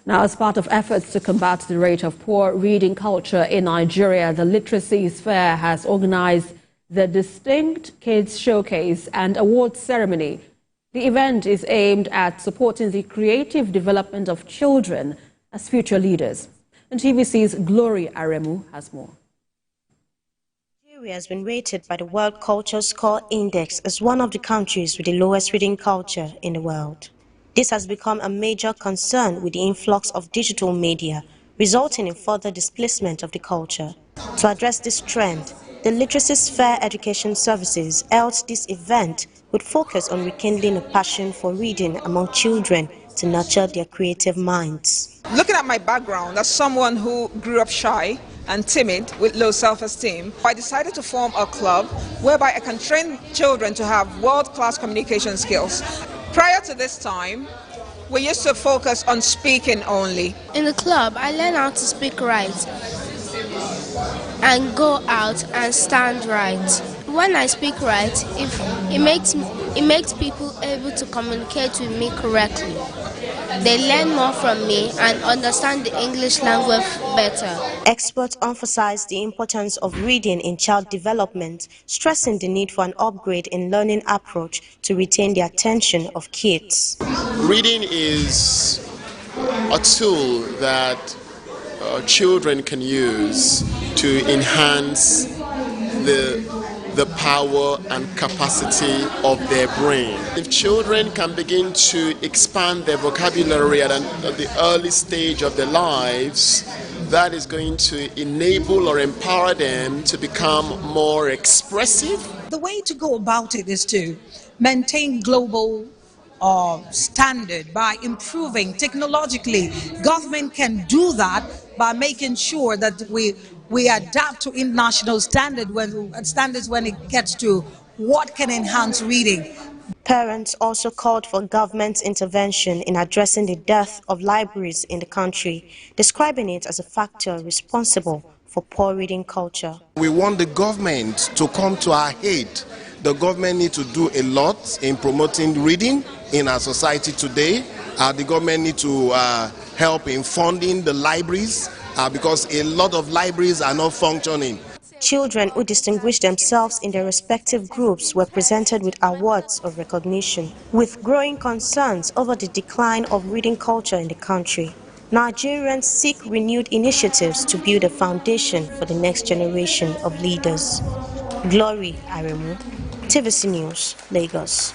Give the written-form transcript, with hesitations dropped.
Now, as part of efforts to combat the rate of poor reading culture in Nigeria, the Literacy Sphere has organized the Distinct Kids Showcase and Awards Ceremony. The event is aimed at supporting the creative development of children as future leaders. And TVC's Glory Aremu has more. Nigeria has been rated by the World Culture Score Index as one of the countries with the lowest reading culture in the world. This has become a major concern with the influx of digital media, resulting in further displacement of the culture. To address this trend, the Literacy Sphere Education Services held this event with focus on rekindling a passion for reading among children to nurture their creative minds. Looking at my background as someone who grew up shy and timid with low self-esteem, I decided to form a club whereby I can train children to have world-class communication skills. Prior to this time, we used to focus on speaking only. In the club, I learned how to speak right and go out and stand right. When I speak right, it makes people able to communicate with me correctly. They learn more from me and understand the English language better. Experts emphasize the importance of reading in child development, stressing the need for an upgrade in learning approach to retain the attention of kids. Reading is a tool that children can use to enhance the power and capacity of their brain. If children can begin to expand their vocabulary at the early stage of their lives, that is going to enable or empower them to become more expressive. The way to go about it is to maintain global standard by improving technologically. Government can do that by making sure that we adapt to international standards when it gets to what can enhance reading. Parents also called for government intervention in addressing the dearth of libraries in the country, describing it as a factor responsible for poor reading culture. We want the government to come to our aid. The government needs to do a lot in promoting reading in our society today. The government needs to help in funding the libraries because a lot of libraries are not functioning. Children who distinguished themselves in their respective groups were presented with awards of recognition. With growing concerns over the decline of reading culture in the country, Nigerians seek renewed initiatives to build a foundation for the next generation of leaders. Glory Aremu, TVC News, Lagos.